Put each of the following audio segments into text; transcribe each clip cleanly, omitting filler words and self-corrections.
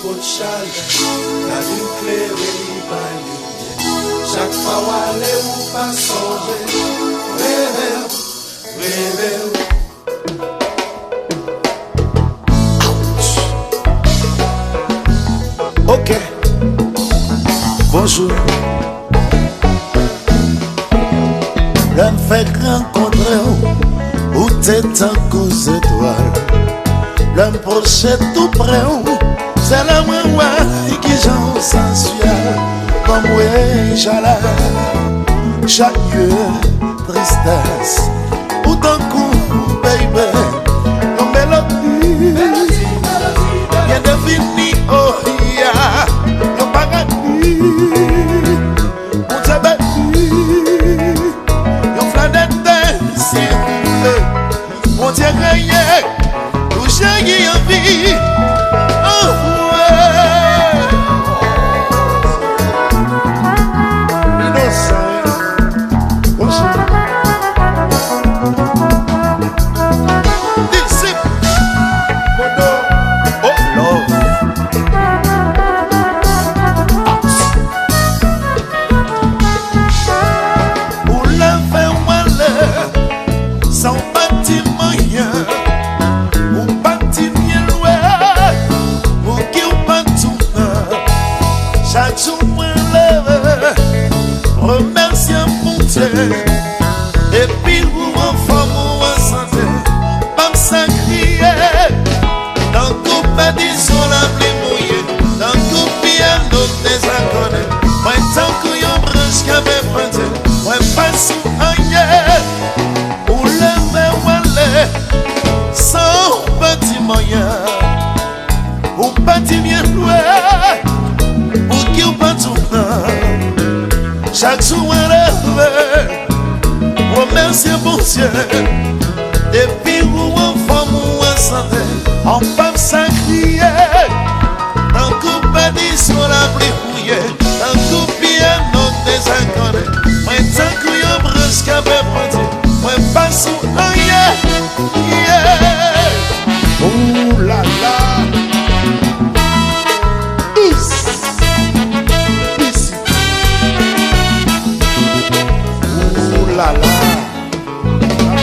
pot de chaleur, la lune claire et pas lumière. Chaque fois où aller ou pas songer, réveille. Ok, bonjour. L'homme fait rencontrer où t'es en cause étoile. L'homme proche tout près c'est la moi qui j'en sensuel. Comme oui, chala, chaque tristesse. Ou d'un coup, baby, comme mélodie. Y'a de fini, oh yeah, le paradis. On te baby, y'a flanette si on tient rien, nous j'ai en vie. Oh ouais, innocent, disciple, oh love. Pour la faire malheur, sans bâtiment moyen, ou bâti bien loin, ou qui ou pas tout chaque jour moi lève, remercie mon Dieu, et puis vous en forme ou en santé, pas me sacrier, dans le coupe sur la pluie mouillée, dans le coupe piano désaccordé, moi tant que y'en branche qui avait pointé, moi pas sous rien, ou lever ou aller, sans petit moyen, ou petit bien loin, ou qui ou pas tout chaque jour on lève, remercie bon Dieu, et puis ou en forme ou en santé, on peut s'acrier, dans le coupe sur la pluie mouillée, dans le coupe piano désaccordé, moi tant que y'en branche qui avait pointé, moi pas sous rien, yeah. Oh la la, douce, ici. Oh la la,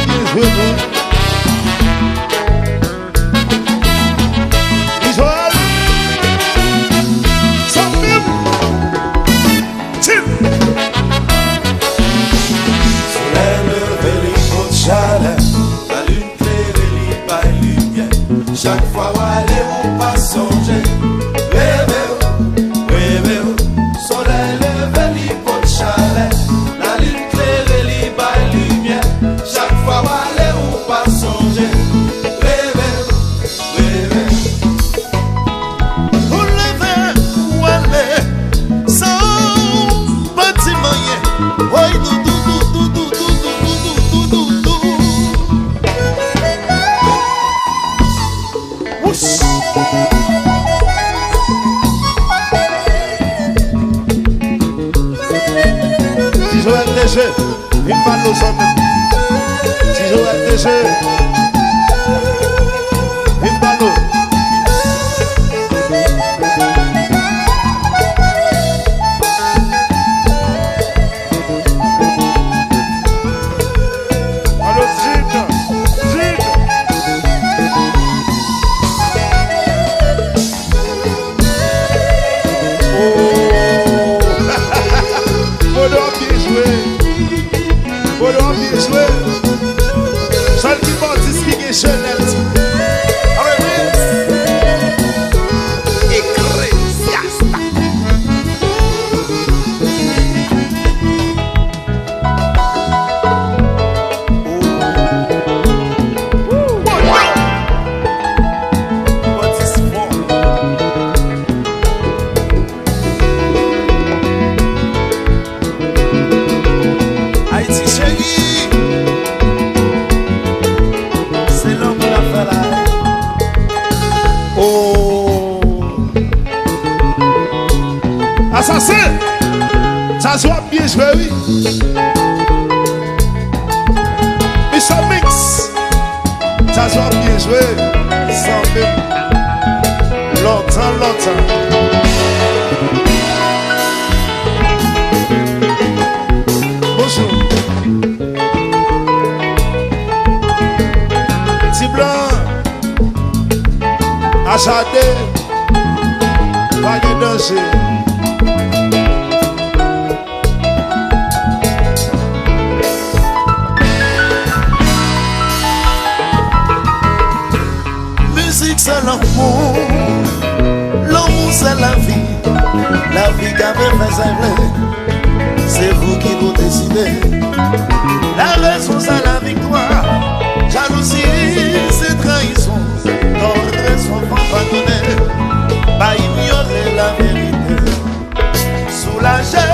bien joué, Visual, sans même, chill. Soleil levé, les pots de chaleur, la lune claire et les bails lumière. Chaque fois où aller, on passe songer. Réveille, soleil levé, les pots de chaleur, la lune claire et les bails lumière. Chaque fois où aller, on passe songer. Réveille. Où lever, où aller, sans petit moyen. Ouais, doudou. Ouch. Si Joël Déché, il parle aux hommes. Si Joël Déché, il parle aux. Allô, Zine. Oh, Bodo bien joué. Seul qui bâtisse qui est Jeunette. Ecclésiaste. Bâtisse fort. Haïti chérie, c'est l'homme qui l'a fait là. Oh, assassin, ça soit bien joué, oui. Mr. Mix, ça soit bien joué, sans même longtemps. ça. Bonjour. Petit blanc, acharné, pas de danger. Musique c'est l'amour, l'amour c'est la vie qu'avait fait sembler. C'est vous qui vous décidez. La raison c'est la victoire, jalousie c'est trahison. Notre son pardonner, pas ignorer la vérité. Soulager,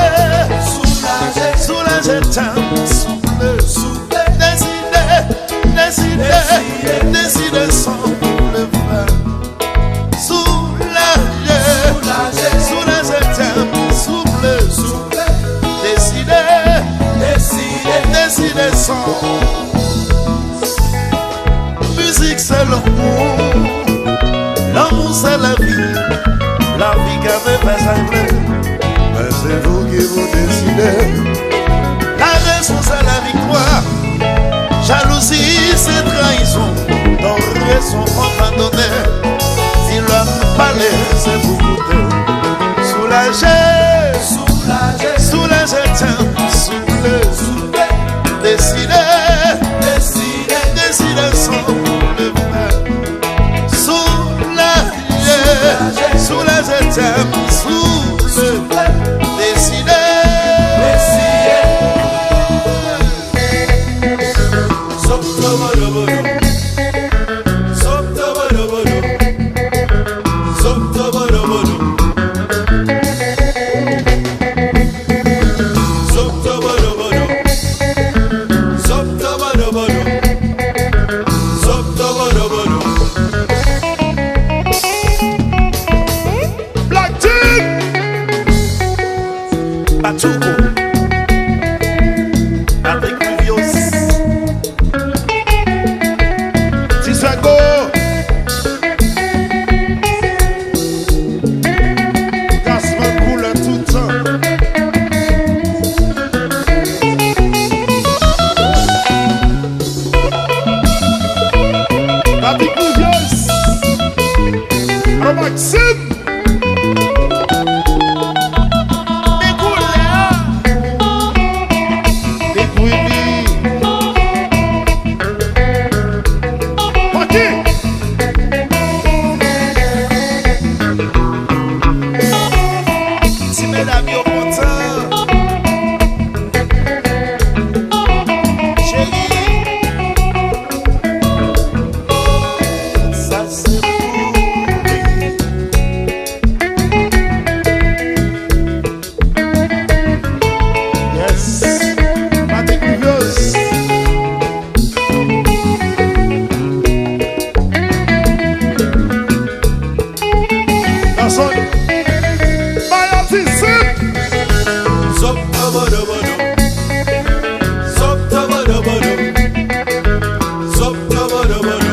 décider sans le faire. Soulager, souple, décider sans. Musique c'est l'amour, l'amour c'est la vie qu'avait fait sembler. Mais c'est vous qui vous décidez. La raison c'est la victoire, jalousie c'est trahison. Dans raison on va donner. Si leur parler c'est vous goûter. Soulager, souple, décider sans le faire. Soulager, souple, décider. Batuco, Patrick Luvios, Tisago, Gasman coule tout le temps. Patrick Luvios, Maxime. Sop